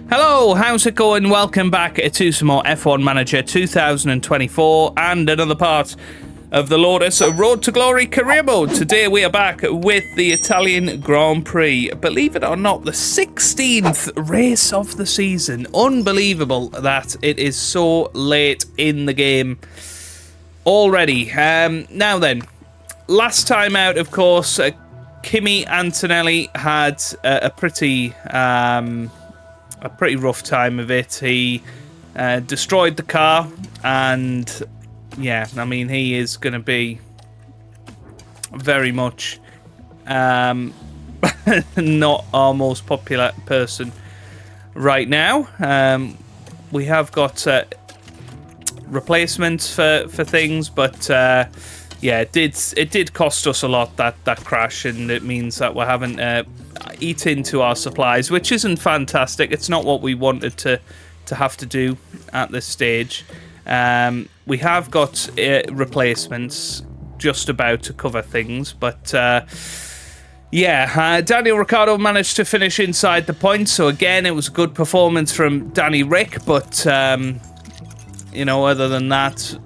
Hello, how's it going? Welcome back to some more F1 Manager 2024 and another part of the Lotus Road to Glory career mode. Today we are back with the Italian Grand Prix. Believe it or not, the 16th race of the season. Unbelievable that it is so late in the game already. Now then, last time out, of course, Kimi Antonelli had a pretty rough time of it. He destroyed the car, and yeah, I mean, he is going to be very much not our most popular person right now. We have got replacements for things, but yeah, it did cost us a lot, that crash, and it means that we're having to eat into our supplies, which isn't fantastic. It's not what we wanted to have to do at this stage. We have got replacements just about to cover things, but yeah, Daniel Ricciardo managed to finish inside the points, so again, it was a good performance from Danny Rick, but you know, other than that,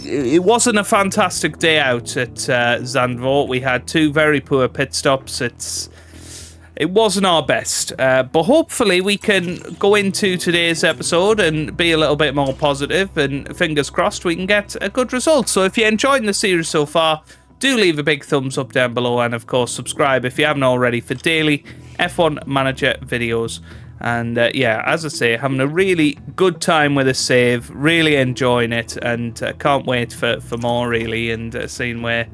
it wasn't a fantastic day out at Zandvoort. We had two very poor pit stops. It wasn't our best, but hopefully we can go into today's episode and be a little bit more positive, and fingers crossed we can get a good result. So if you're enjoying the series so far, do leave a big thumbs up down below, and of course subscribe if you haven't already for daily F1 Manager videos. And yeah, as I say, having a really good time with this save, really enjoying it, and can't wait for more really, and seeing where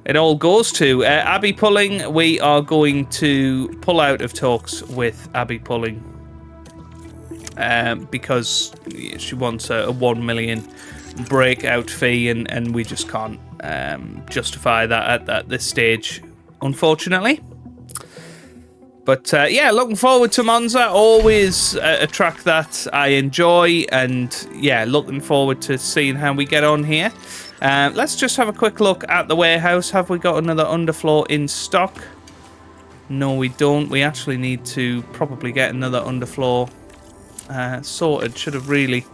it all goes to. Abby Pulling, we are going to pull out of talks with Abby Pulling because she wants a 1 million breakout fee, and we just can't justify that at this stage, unfortunately. But yeah, looking forward to Monza. Always a track that I enjoy, and yeah, looking forward to seeing how we get on here. Let's just have a quick look at the warehouse. Have we got another underfloor in stock? No, we don't. We actually need to probably get another underfloor sorted. Should have really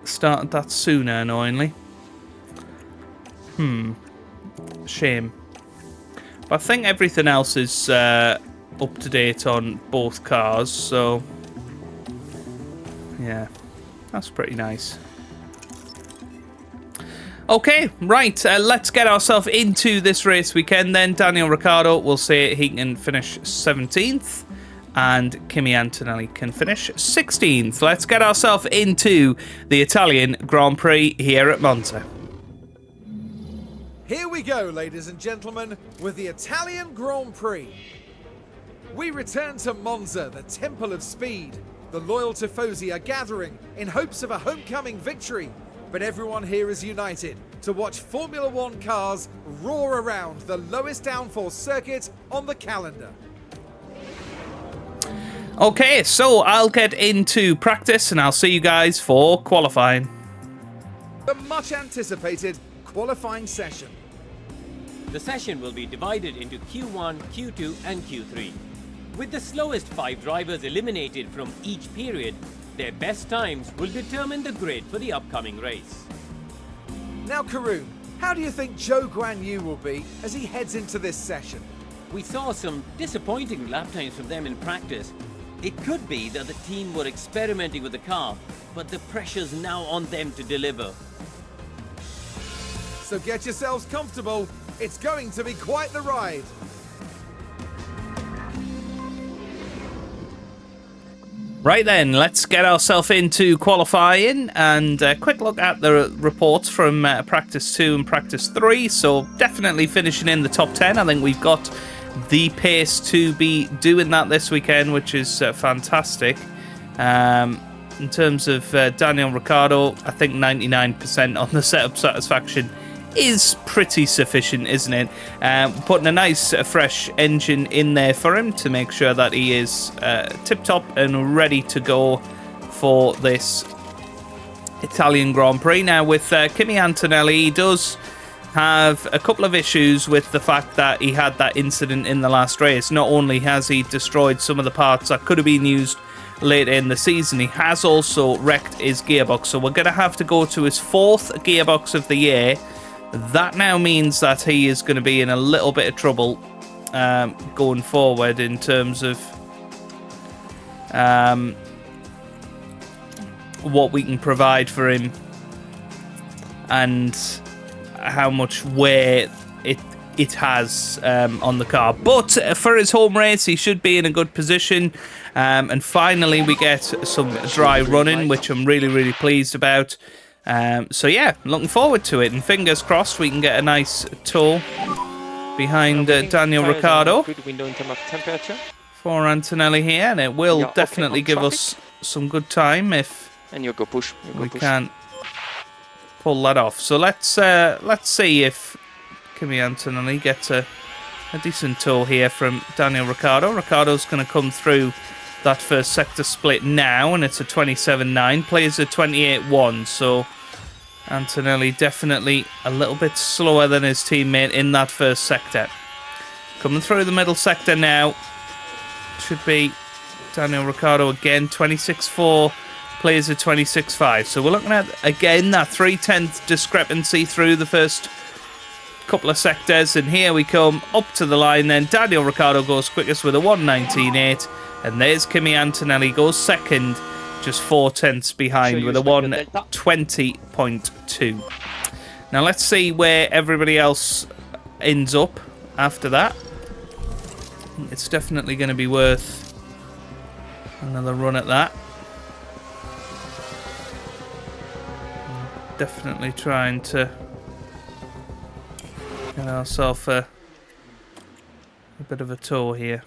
started that sooner, annoyingly. Shame. But I think everything else is up to date on both cars, so yeah, that's pretty nice. Okay, right, let's get ourselves into this race weekend then. Daniel Ricciardo will say he can finish 17th, and Kimi Antonelli can finish 16th. Let's get ourselves into the Italian Grand Prix here at Monza. Here we go, ladies and gentlemen, with the Italian Grand Prix. We return to Monza, the Temple of Speed. The loyal tifosi are gathering in hopes of a homecoming victory, but everyone here is united to watch Formula One cars roar around the lowest downforce circuit on the calendar. Okay, so I'll get into practice and I'll see you guys for qualifying. The much anticipated qualifying session. The session will be divided into Q1, Q2 and Q3. With the slowest 5 drivers eliminated from each period, their best times will determine the grid for the upcoming race. Now, Karun, how do you think Zhou Guanyu will be as he heads into this session? We saw some disappointing lap times from them in practice. It could be that the team were experimenting with the car, but the pressure's now on them to deliver. So get yourselves comfortable. It's going to be quite the ride. Right then, let's get ourselves into qualifying, and a quick look at the reports from Practice 2 and Practice 3. So definitely finishing in the top 10. I think we've got the pace to be doing that this weekend, which is fantastic. In terms of Daniel Ricciardo, I think 99% on the setup satisfaction is pretty sufficient, isn't it? Putting a nice fresh engine in there for him to make sure that he is tip-top and ready to go for this Italian Grand Prix. Now with Kimi Antonelli, he does have a couple of issues with the fact that he had that incident in the last race. Not only has he destroyed some of the parts that could have been used later in the season. He has also wrecked his gearbox, so we're going to have to go to his 4th gearbox of the year. That now means that he is going to be in a little bit of trouble going forward in terms of what we can provide for him and how much wear it has on the car. But for his home race, he should be in a good position. And finally, we get some dry running, which I'm really, really pleased about. So yeah, looking forward to it. And fingers crossed we can get a nice tow behind Daniel Ricciardo. Good window in terms of temperature. For Antonelli here, and it will definitely give us some good time if we can't pull that off. So let's see if Kimi Antonelli gets a decent tow here from Daniel Ricciardo. Ricciardo's going to come through that first sector split now, and it's a 27.9. Plays a 28.1, so Antonelli definitely a little bit slower than his teammate in that first sector. Coming through the middle sector now should be Daniel Ricciardo again, 26.4. Plays a 26.5. So we're looking at, again, that 0.3 discrepancy through the first couple of sectors, and here we come up to the line then. Daniel Ricciardo goes quickest with a 1.19.8, and there's Kimi Antonelli goes second, just 0.4 behind with a 1.20.2. Now let's see where everybody else ends up after that. It's definitely going to be worth another run at that. Definitely trying to get ourselves a bit of a tour here.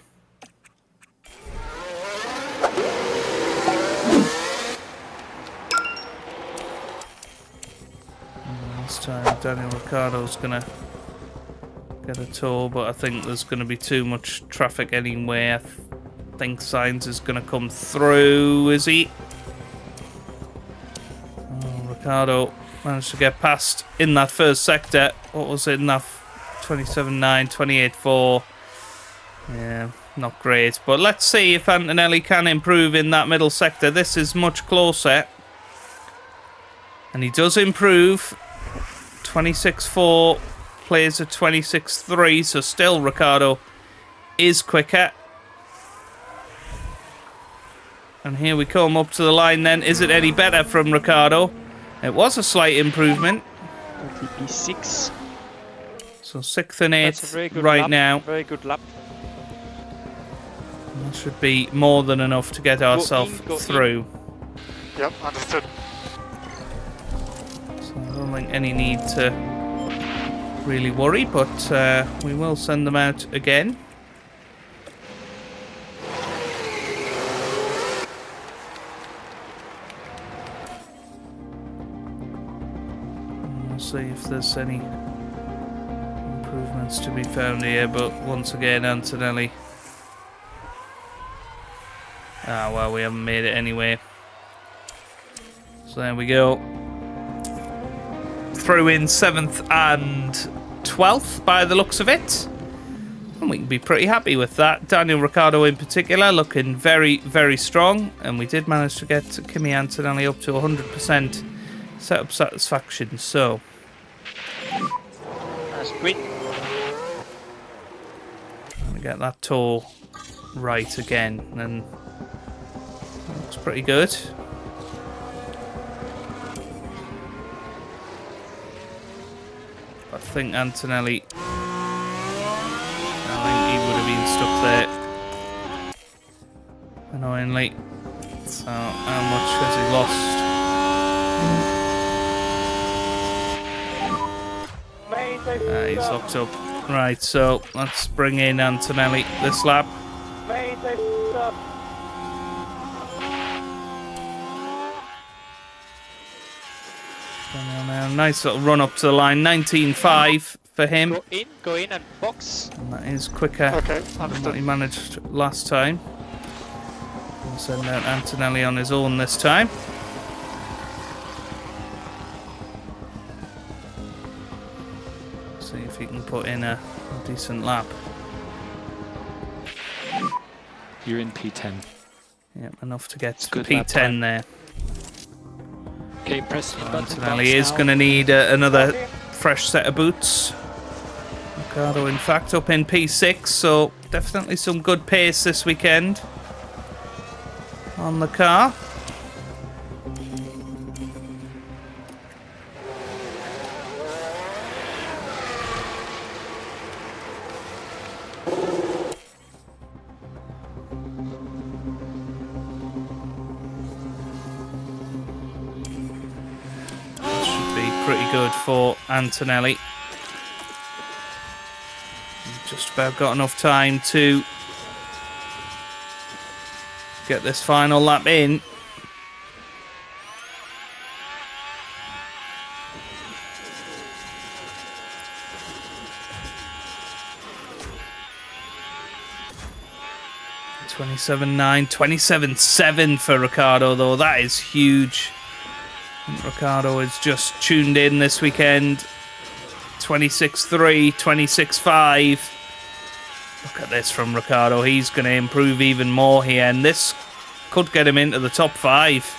This time Daniel Ricciardo's going to get a tour, but I think there's going to be too much traffic anyway. I think Sainz is going to come through, is he? Oh, Ricciardo managed to get past in that first sector. What was it in that 27.9, 28.4? Yeah, not great. But let's see if Antonelli can improve in that middle sector. This is much closer. And he does improve. 26.4, plays a 26.3, so still Ricciardo is quicker. And here we come up to the line then. Is it any better from Ricciardo? It was a slight improvement. TP6. So 6th and 8th right lap. now. Very good lap. That should be more than enough to get ourselves through. Yep, understood. So I don't think any need to really worry, but we will send them out again. We'll see if there's any improvements to be found here, but once again, Antonelli. Ah, well, we haven't made it anyway. So there we go. Through in 7th and 12th by the looks of it. And we can be pretty happy with that. Daniel Ricciardo in particular looking very, very strong. And we did manage to get Kimi Antonelli up to 100% setup satisfaction. So That's great. we get that tow right again. And looks pretty good. I think Antonelli, I think he would have been stuck there, annoyingly. So how much has he lost? He's locked up. Right, so let's bring in Antonelli this lap. Now, nice little run up to the line, 19.5 for him. Go in and box. And that is quicker than what he managed last time. We'll send out Antonelli on his own this time. See if he can put in a decent lap. You're in P10. Yeah, enough to get to good lap P10 time. there. Okay, press in button. Antonelli is going to need another fresh set of boots. Ricciardo, in fact, up in P6, so definitely some good pace this weekend on the car. Pretty good for Antonelli. Just about got enough time to get this final lap in. (27.9), 27.7 for Ricciardo, though. That is huge. Ricciardo has just tuned in this weekend. 26.3, 26.5. Look at this from Ricciardo. He's going to improve even more here, and this could get him into the top 5.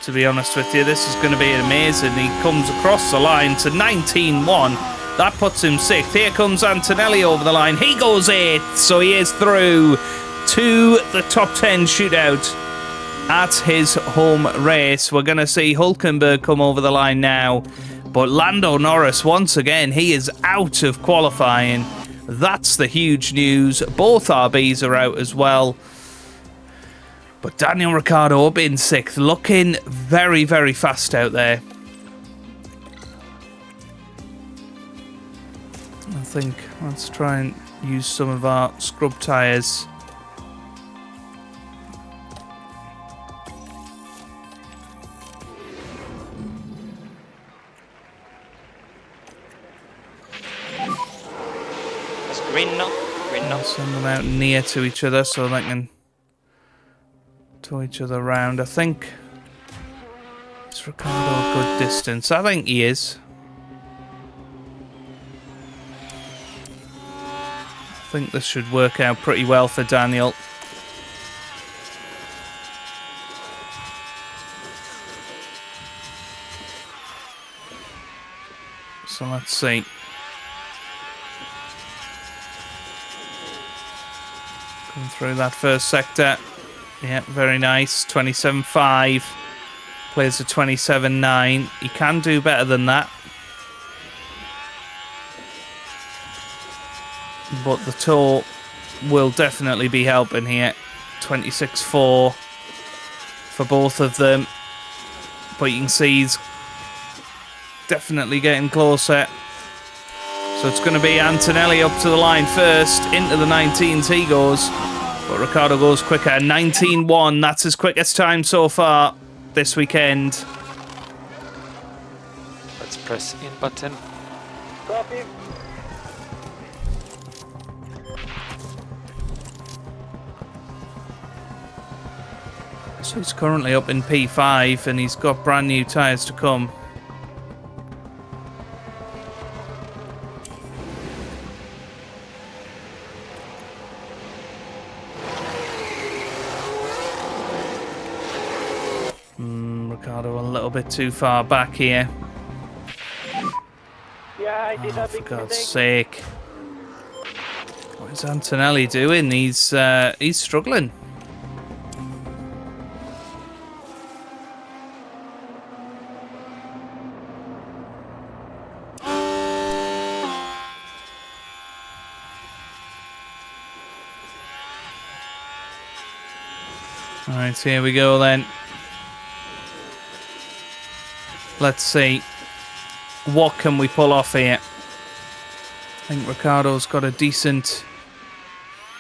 To be honest with you, this is going to be amazing. He comes across the line to 19.1. That puts him 6th. Here comes Antonelli over the line. He goes 8th, so he is through to the top 10 shootout at his home race. We're going to see Hülkenberg come over the line now. But Lando Norris, once again, he is out of qualifying. That's the huge news. Both RBs are out as well. But Daniel Ricciardo up in 6th, looking very, very fast out there. I think let's try and use some of our scrub tyres. Renault. Send them out near to each other so they can tow each other around. I think is Ricciardo a good distance? I think he is. I think this should work out pretty well for Daniel. So let's see. Come through that first sector. Yeah, very nice. 27.5. Plays a 27.9. He can do better than that. But the tow will definitely be helping here. 26.4 for both of them. But you can see he's definitely getting closer. So it's going to be Antonelli up to the line first. Into the 19s he goes. But Ricciardo goes quicker. 19.1. That's his quickest time so far this weekend. Let's press in button. Copy. So he's currently up in P5 and he's got brand new tyres to come. Ricciardo a little bit too far back here. Yeah, I did a For big God's mistake. sake. What is Antonelli doing? He's struggling. Alright, here we go then. Let's see. What can we pull off here? I think Ricciardo's got a decent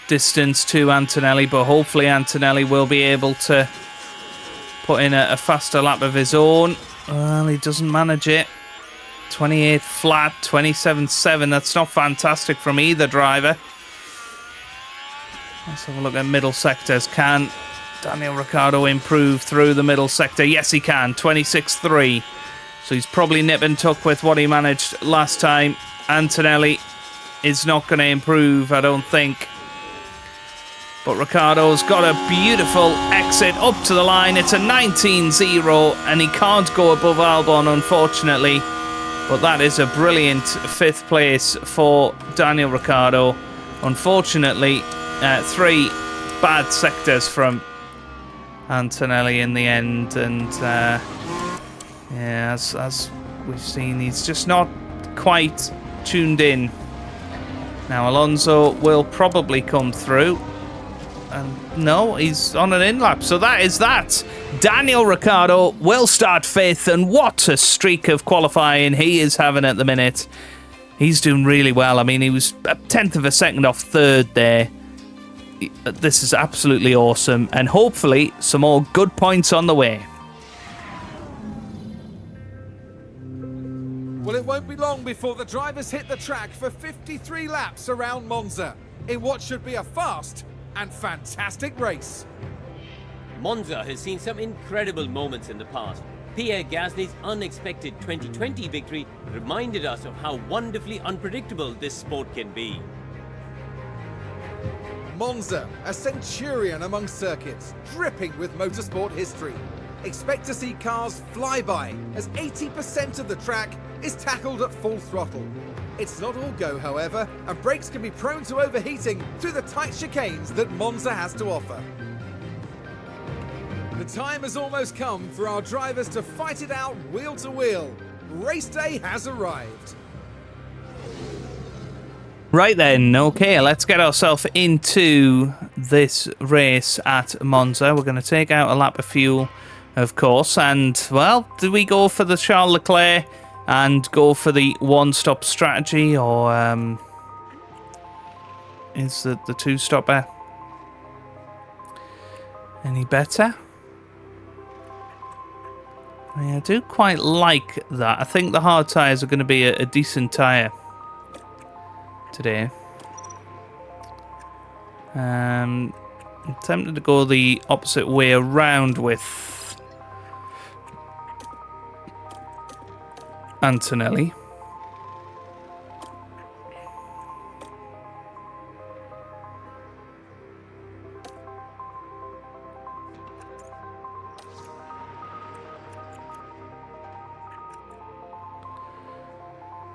distance to Antonelli, but hopefully Antonelli will be able to put in a faster lap of his own. Well, he doesn't manage it. 28 flat, 27.7. That's not fantastic from either driver. Let's have a look at middle sectors. Can Daniel Ricciardo improve through the middle sector? Yes, he can. 26.3. So he's probably nip and tuck with what he managed last time. Antonelli is not going to improve, I don't think. But Ricciardo's got a beautiful exit up to the line. It's a 19-0, and he can't go above Albon, unfortunately. But that is a brilliant 5th place for Daniel Ricciardo. Unfortunately, 3 bad sectors from Antonelli in the end. And yeah, as we've seen, he's just not quite tuned in. Now, Alonso will probably come through. And no, he's on an in-lap. So that is that. Daniel Ricciardo will start 5th. And what a streak of qualifying he is having at the minute. He's doing really well. I mean, he was a 10th of a second off 3rd there. This is absolutely awesome. And hopefully some more good points on the way. Well, it won't be long before the drivers hit the track for 53 laps around Monza in what should be a fast and fantastic race. Monza has seen some incredible moments in the past. Pierre Gasly's unexpected 2020 victory reminded us of how wonderfully unpredictable this sport can be. Monza, a centurion among circuits, dripping with motorsport history. Expect to see cars fly by, as 80% of the track is tackled at full throttle. It's not all go, however, and brakes can be prone to overheating through the tight chicanes that Monza has to offer. The time has almost come for our drivers to fight it out wheel to wheel. Race day has arrived. Right then, okay, let's get ourselves into this race at Monza. We're going to take out a lap of fuel, of course, and, well, do we go for the Charles Leclerc and go for the one-stop strategy, or is the two-stopper any better? I do quite like that. I think the hard tyres are going to be a decent tyre today. I'm tempted to go the opposite way around with Antonelli.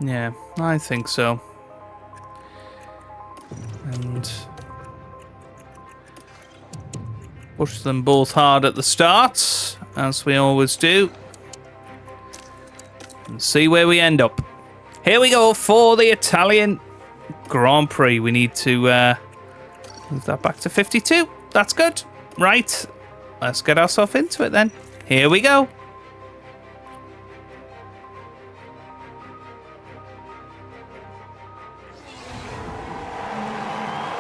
Yeah, I think so. And push them both hard at the start, as we always do. And see where we end up. Here we go for the Italian Grand Prix. We need to move that back to 52. That's good. Right, let's get ourselves into it then. Here we go.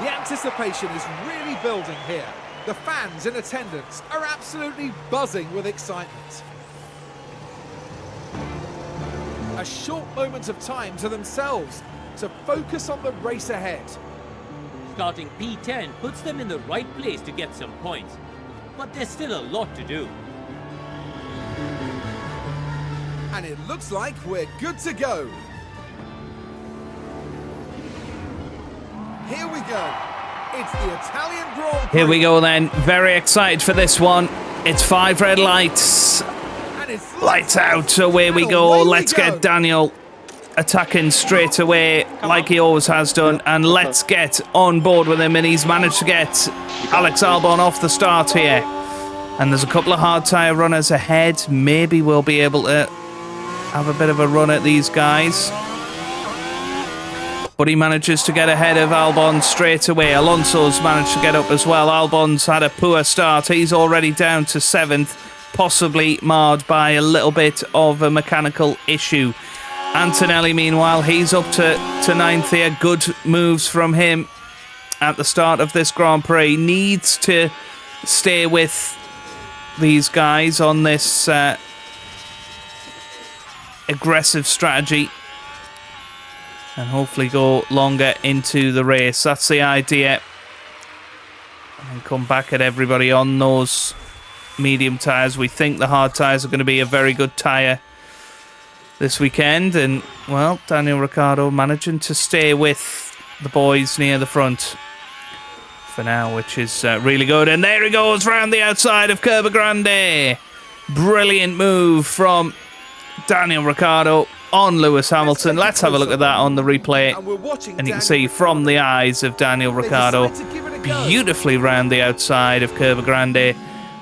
The anticipation is really building here. The fans in attendance are absolutely buzzing with excitement. A short moment of time to themselves to focus on the race ahead. Starting P10 puts them in the right place to get some points, but there's still a lot to do. And it looks like we're good to go. Here we go. It's the Italian Grand Prix. Here we go then. Very excited for this one. It's 5 red lights. And it's Lights out. Away we go. Let's get Daniel attacking straight away like he always has done. And let's get on board with him. And he's managed to get Alex Albon off the start here. And there's a couple of hard tyre runners ahead. Maybe we'll be able to have a bit of a run at these guys. But he manages to get ahead of Albon straight away. Alonso's managed to get up as well. Albon's had a poor start. He's already down to 7th, possibly marred by a little bit of a mechanical issue. Antonelli, meanwhile, he's up to 9th here. Good moves from him at the start of this Grand Prix. Needs to stay with these guys on this aggressive strategy and hopefully go longer into the race. That's the idea. And come back at everybody on those medium tyres. We think the hard tyres are going to be a very good tyre this weekend. And, well, Daniel Ricciardo managing to stay with the boys near the front. for now, which is really good. And there he goes round the outside of Curva Grande. Brilliant move from Daniel Ricciardo on Lewis Hamilton. Let's have a look at that on the replay. And we're watching And you can Daniel see from the eyes of Daniel Ricciardo, They decide to give it a go. beautifully round the outside of Curva Grande.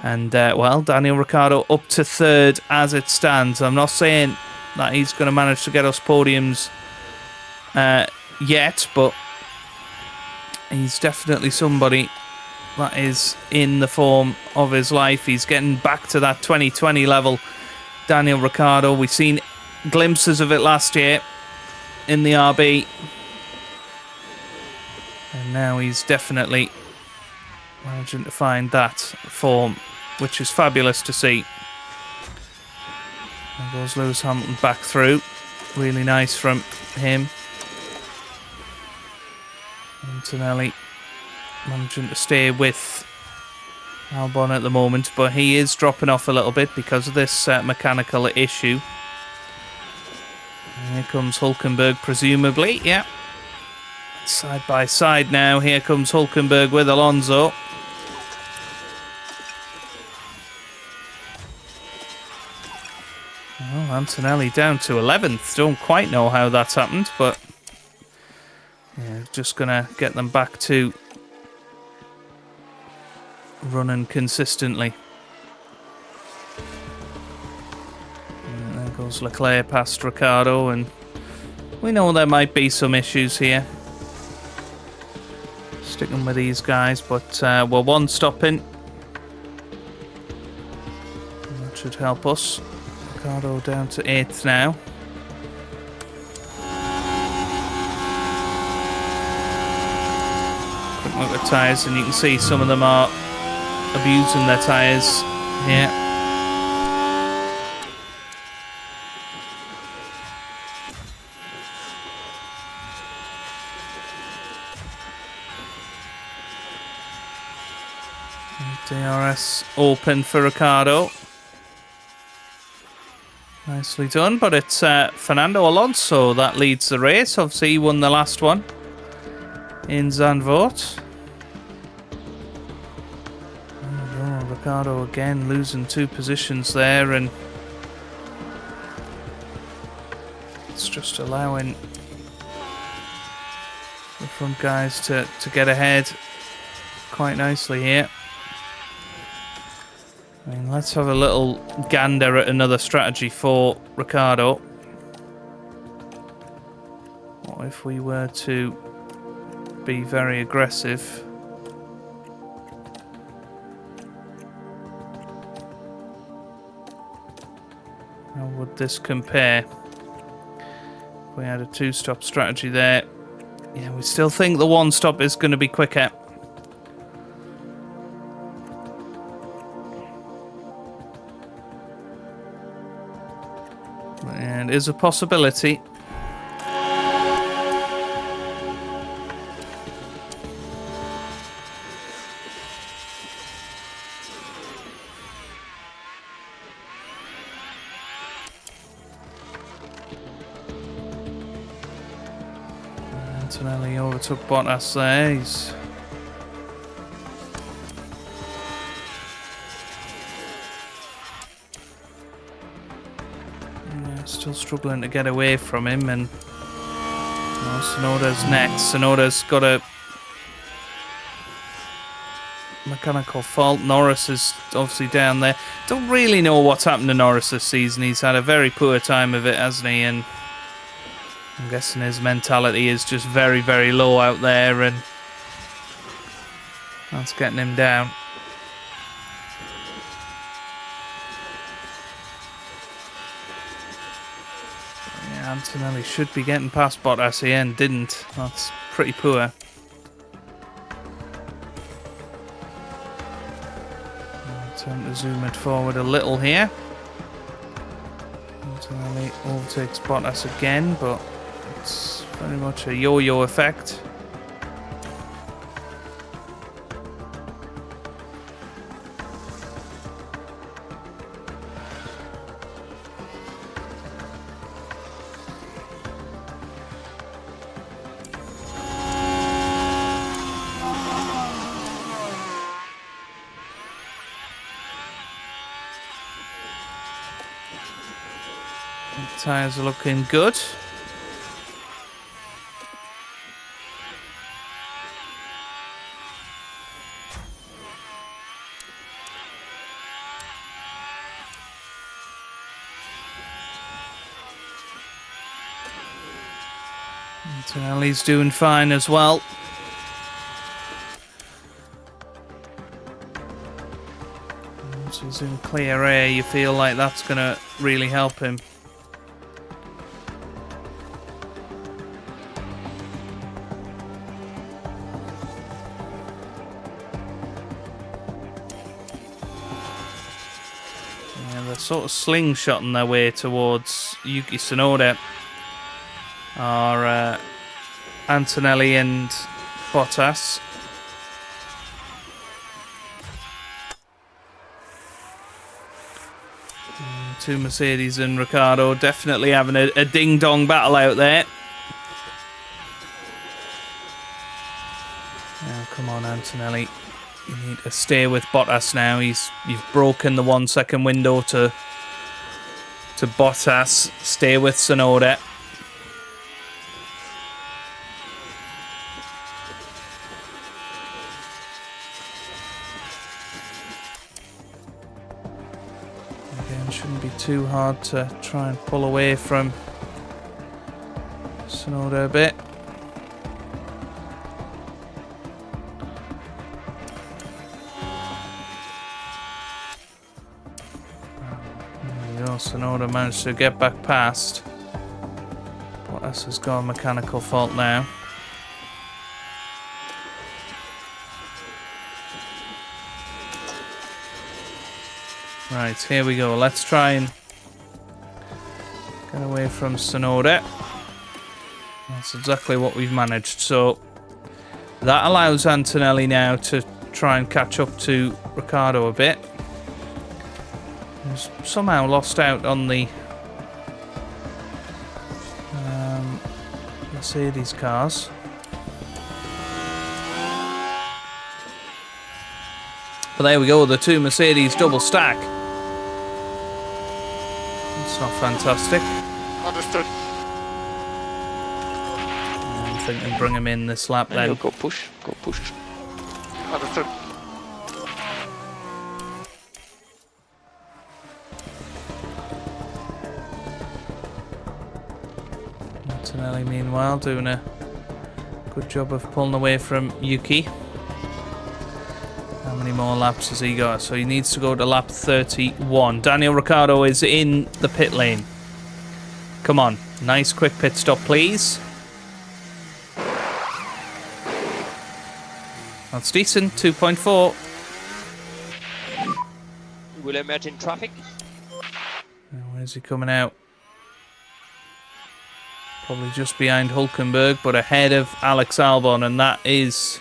And, well, Daniel Ricciardo up to third as it stands. I'm not saying that he's going to manage to get us podiums yet, but he's definitely somebody that is in the form of his life. He's getting back to that 2020 level, Daniel Ricciardo. We've seen glimpses of it last year in the RB. And now he's definitely managing to find that form, which is fabulous to see. There goes Lewis Hamilton back through. Really nice from him. Antonelli managing to stay with Albon at the moment, but he is dropping off a little bit because of this mechanical issue. And here comes Hülkenberg, presumably. Yeah. Side by side now. Here comes Hülkenberg with Alonso. Well, Antonelli down to 11th. Don't quite know how that's happened, but yeah, just going to get them back to running consistently. And there goes Leclerc past Ricciardo, and we know there might be some issues here. Sticking with these guys, but we're one stop in. That should help us. Ricciardo down to 8th now. Quick look at tyres, and you can see some of them are abusing their tyres here. DRS open for Ricciardo. Nicely done, but it's Fernando Alonso that leads the race. Obviously, he won the last one in Zandvoort. Oh, Ricciardo again losing 2 positions there, and it's just allowing the front guys to get ahead quite nicely here. I mean, let's have a little gander at another strategy for Ricciardo. What if we were to be very aggressive? How would this compare? If we had a 2-stop strategy there. Yeah, we still think the 1-stop is going to be quicker. And is a possibility. Antonelli overtook Bottas there. He's still struggling to get away from him, and Tsunoda's next. Tsunoda's got a mechanical fault. Norris is obviously down there. Don't really know what's happened to Norris this season. He's had a very poor time of it, hasn't he? And I'm guessing his mentality is just very, very low out there, and that's getting him down. Antonelli should be getting past Bottas here and didn't. That's pretty poor. Time to zoom it forward a little here. Antonelli overtakes Bottas again, but it's very much a yo-yo effect. Tyres are looking good. Antonelli's doing fine as well. Once he's in clear air, you feel like that's going to really help him. Yeah, they're sort of slingshotting their way towards Yuki Tsunoda. Are Antonelli and Bottas. Two Mercedes and Ricciardo definitely having a ding-dong battle out there. Now, come on, Antonelli. You need to stay with Bottas now. You've broken the 1 second window to Bottas. Stay with Tsunoda. Shouldn't be too hard to try and pull away from Tsunoda a bit. There you go, Tsunoda managed to get back past. Bottas has got a mechanical fault now. Right, here we go. Let's try and get away from Tsunoda. That's exactly what we've managed. So that allows Antonelli now to try and catch up to Ricciardo a bit. He's somehow lost out on the Mercedes cars. But there we go, the two Mercedes double stack. It's not fantastic. Understood. I think they'll bring him in this lap then. Go push. Understood. Antonelli, meanwhile, doing a good job of pulling away from Yuki. How many more laps has he got? So he needs to go to lap 31. Daniel Ricciardo is in the pit lane. Come on. Nice quick pit stop, please. That's decent. 2.4. Will emerge in traffic. Where's he coming out? Probably just behind Hülkenberg, but ahead of Alex Albon, and that is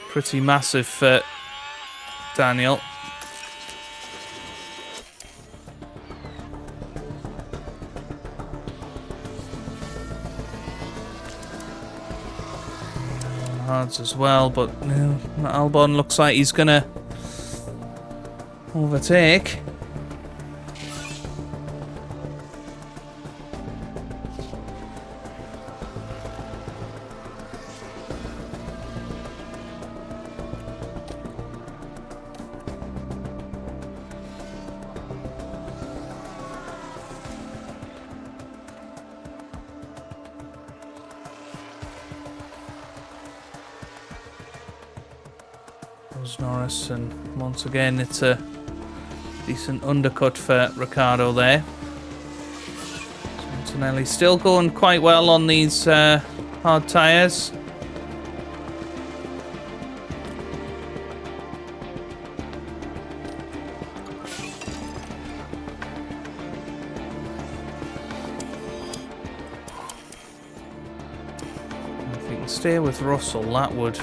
pretty massive for Daniel. Hards as well, but no, Albon looks like he's gonna overtake. Norris, and once again it's a decent undercut for Ricciardo there. Antonelli still going quite well on these hard tyres. If we can stay with Russell, that would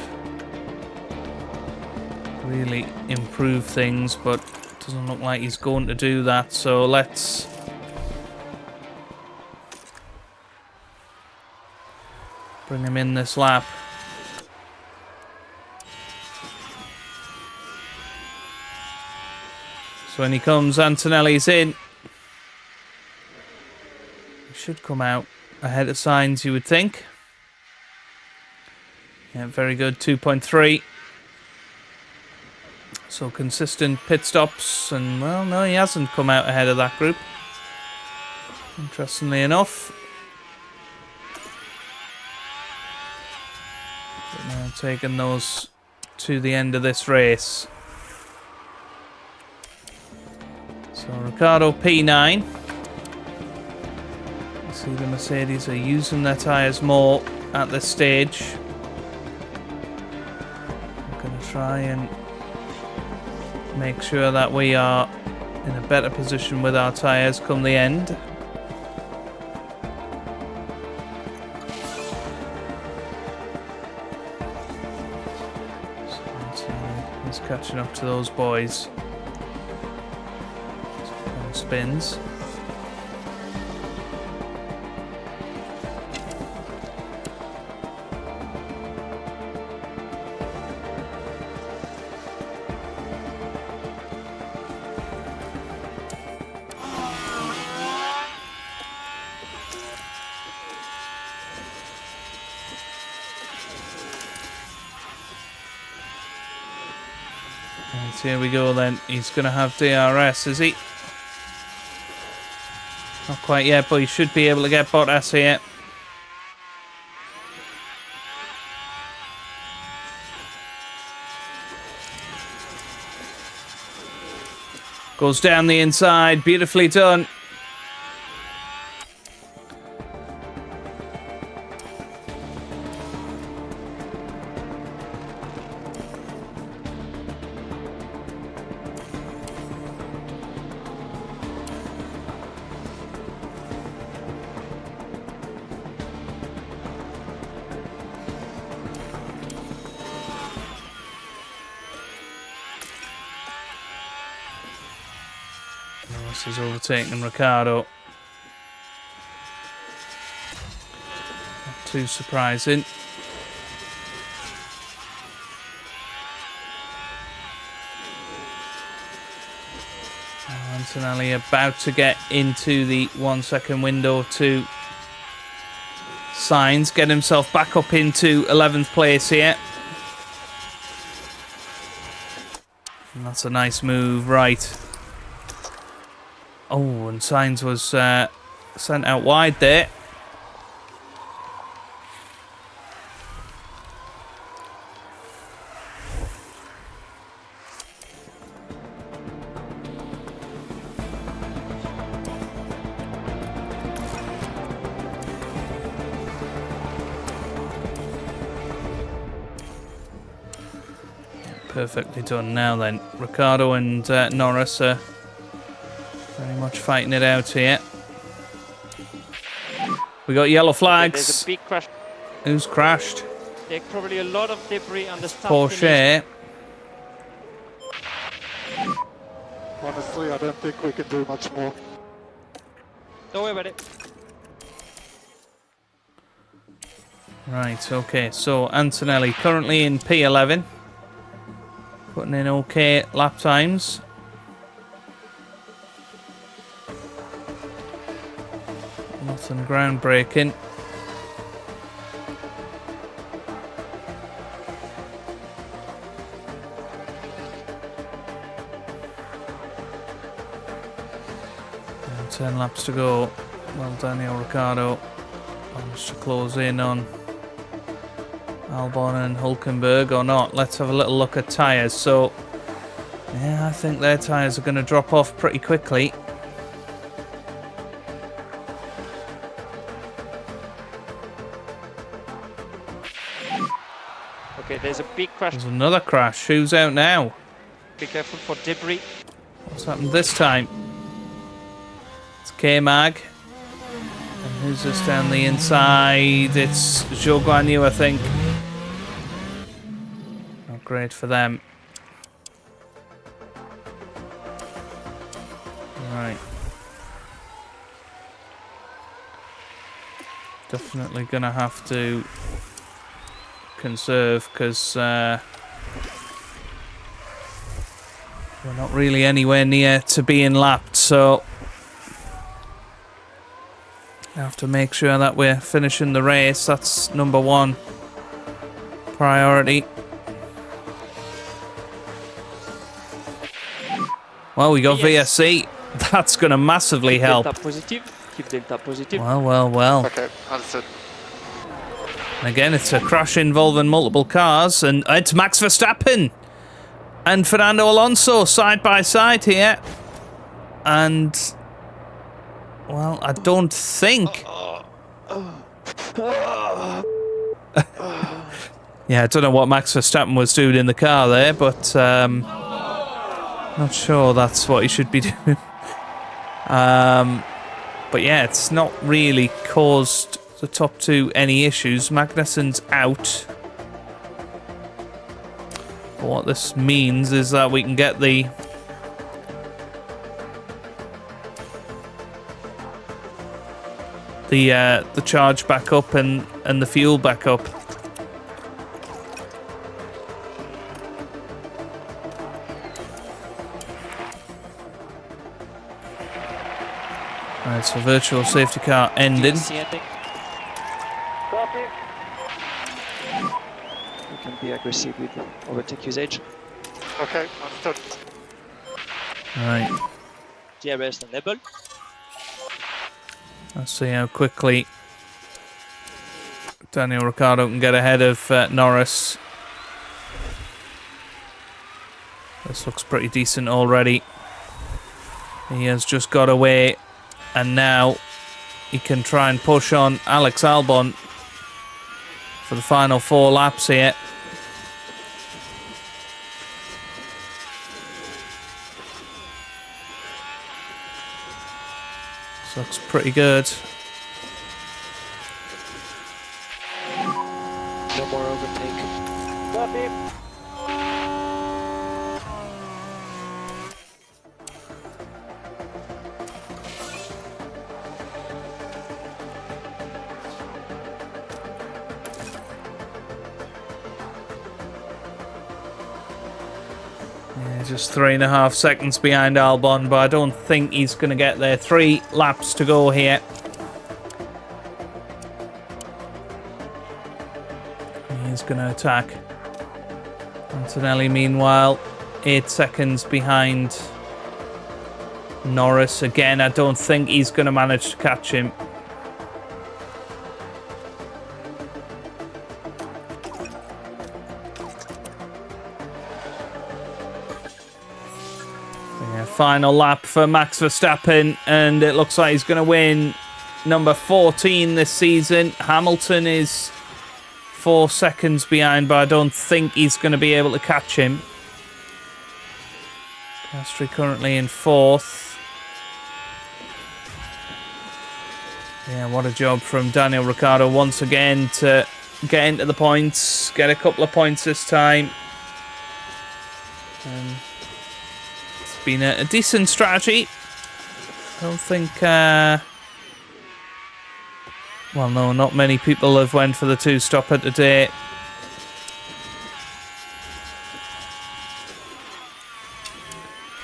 really improve things, but it doesn't look like he's going to do that, so let's bring him in this lap. So when he comes, Antonelli's in. should come out ahead of Sainz, you would think. Yeah, very good. 2.3. So consistent pit stops, and well, no, he hasn't come out ahead of that group. Interestingly enough. But now taking those to the end of this race. So Ricciardo P9. You see the Mercedes are using their tyres more at this stage. I'm going to try and make sure that we are in a better position with our tyres come the end. So he's catching up to those boys. Spins. And here we go then. He's going to have DRS, is he? Not quite yet, but he should be able to get Bottas here. Goes down the inside. Beautifully done. This is overtaking Ricciardo. Not too surprising. Antonelli about to get into the 1 second window to Sainz, get himself back up into 11th place here. And that's a nice move, right. Oh, and Sainz was sent out wide there. Perfectly done now then. Ricciardo and Norris are very much fighting it out here. We got yellow flags. There's a big crash. Who's crashed? There's probably a lot of debris on the start. Porsche. Honestly, I don't think we can do much more. Don't worry about it. Right, okay. So Antonelli currently in P11. Putting in okay lap times. Nothing groundbreaking. And 10 laps to go. Well, Daniel Ricciardo managed to close in on Albon and Hülkenberg or not. Let's have a little look at tyres. So, yeah, I think their tyres are going to drop off pretty quickly. Okay, there's a big crash. There's another crash. Who's out now? Be careful for debris. What's happened this time? It's K-Mag. And who's this down the inside? It's Zhou Guanyu, I think. Not great for them. Right. Definitely gonna have to conserve because we're not really anywhere near to being lapped, so Have to make sure that we're finishing the race. That's number one priority. Well, we got Yes. VSC. That's going to massively help. Delta positive. Keep delta positive. Well. Okay, understood. And again, it's a crash involving multiple cars, and it's Max Verstappen and Fernando Alonso side by side here. And, well, I don't think... Yeah, I don't know what Max Verstappen was doing in the car there, but not sure that's what he should be doing. But yeah, it's not really caused the top two any issues. Magnussen's out. But what this means is that we can get the charge back up and the fuel back up. Right, so virtual safety car ending. Copy. You can be aggressive with overtake usage. Okay, understood. Right, DRS enable. let's see how quickly Daniel Ricciardo can get ahead of Norris. This looks pretty decent already. He has just got away, and now he can try and push on Alex Albon for the final 4 laps here. This looks pretty good. No more overtake. Copy. Yeah, just 3.5 seconds behind Albon, but I don't think he's going to get there. 3 laps to go here. He's going to attack. Antonelli, meanwhile, 8 seconds behind Norris. Again, I don't think he's going to manage to catch him. Final lap for Max Verstappen, and it looks like he's going to win number 14 this season. Hamilton is 4 seconds behind, but I don't think he's going to be able to catch him. Piastri currently in 4th. Yeah, what a job from Daniel Ricciardo once again to get into the points, get a couple of points this time. Been a decent strategy. I don't think well, no, not many people have went for the 2-stopper today.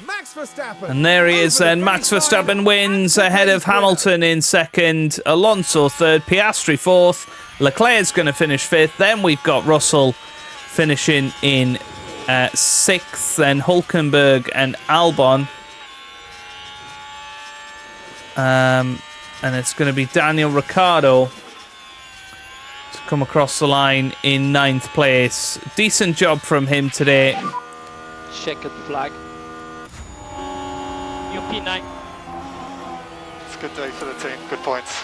Max Verstappen. And there he is then. Max Verstappen wins ahead of Hamilton in 2nd, Alonso 3rd, Piastri 4th, Leclerc's going to finish 5th. Then we've got Russell finishing in 6th, then Hülkenberg and Albon. And it's going to be Daniel Ricciardo to come across the line in 9th place. Decent job from him today. Checkered flag. New P9. It's a good day for the team. Good points.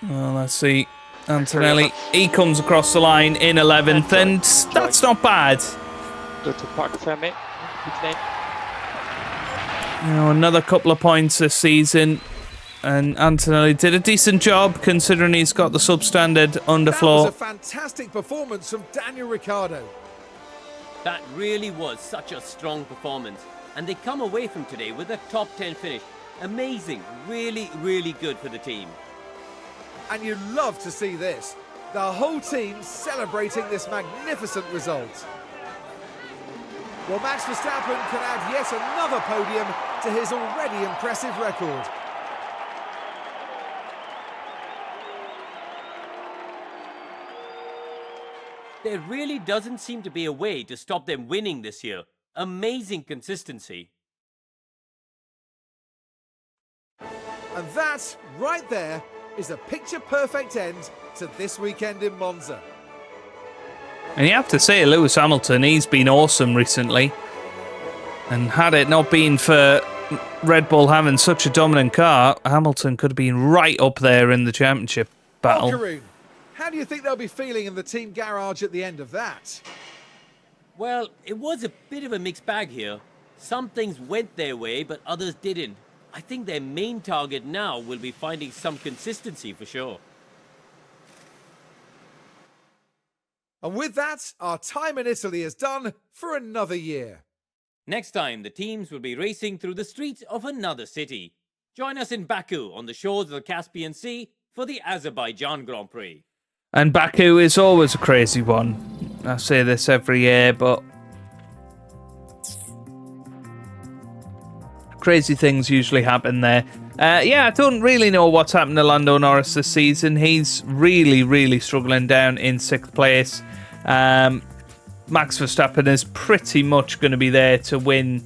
Well, let's see. Antonelli, he comes across the line in 11th, and that's not bad. Go to Park Ferme. Pit lane. You know, another couple of points this season, and Antonelli did a decent job considering he's got the substandard underfloor. That was a fantastic performance from Daniel Ricciardo. That really was such a strong performance, and they come away from today with a top 10 finish. Amazing, really, really good for the team. And you love to see this. The whole team celebrating this magnificent result. Well, Max Verstappen can add yet another podium to his already impressive record. There really doesn't seem to be a way to stop them winning this year. Amazing consistency. And that, right there, is a picture-perfect end to this weekend in Monza. And you have to say, Lewis Hamilton, he's been awesome recently. And had it not been for Red Bull having such a dominant car, Hamilton could have been right up there in the championship battle. Karoon, how do you think they'll be feeling in the team garage at the end of that? Well, it was a bit of a mixed bag here. Some things went their way, but others didn't. I think their main target now will be finding some consistency for sure. And with that, our time in Italy is done for another year. Next time, the teams will be racing through the streets of another city. Join us in Baku on the shores of the Caspian Sea for the Azerbaijan Grand Prix. And Baku is always a crazy one. I say this every year, but crazy things usually happen there. Yeah, I don't really know what's happened to Lando Norris this season. He's really struggling down in 6th place. Max Verstappen is pretty much going to be there to win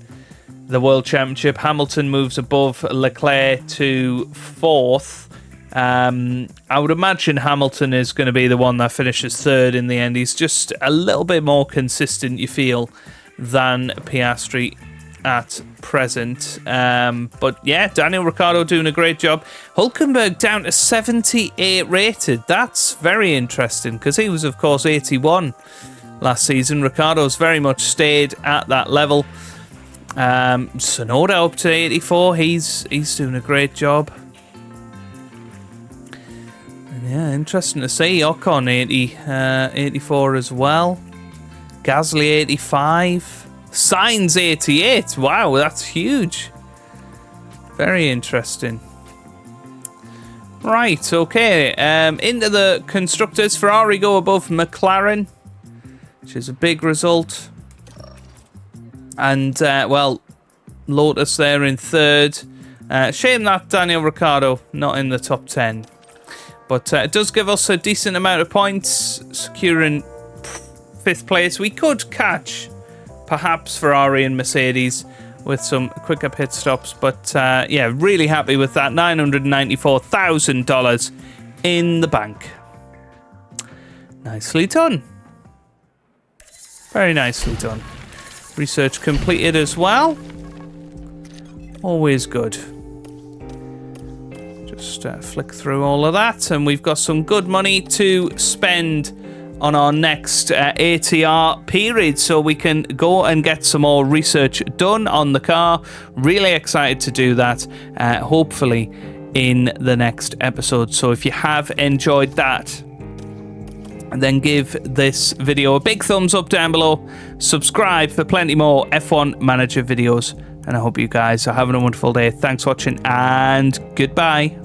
the World Championship. Hamilton moves above Leclerc to 4th. I would imagine Hamilton is going to be the one that finishes 3rd in the end. He's just a little bit more consistent, you feel, than Piastri at present. But yeah, Daniel Ricciardo doing a great job. Hulkenberg down to 78 rated. That's very interesting because he was, of course, 81 last season. Ricciardo's very much stayed at that level. Tsunoda up to 84. He's doing a great job. And yeah, interesting to see. Ocon 84 as well. Gasly 85. Sainz 88. Wow, that's huge. Very interesting. Right, okay. Into the constructors. Ferrari go above McLaren, which is a big result. And, well, Lotus there in 3rd. Shame that Daniel Ricciardo not in the top 10. But it does give us a decent amount of points, securing 5th place. We could catch perhaps Ferrari and Mercedes with some quicker pit stops. But yeah, really happy with that. $994,000 in the bank. Nicely done. Very nicely done. Research completed as well. Always good. Just flick through all of that. And we've got some good money to spend on our next ATR period, so we can go and get some more research done on the car. Really excited to do that, hopefully in the next episode. So if you have enjoyed that, then give this video a big thumbs up down below. Subscribe for plenty more F1 Manager videos, and I hope you guys are having a wonderful day. Thanks for watching, and goodbye.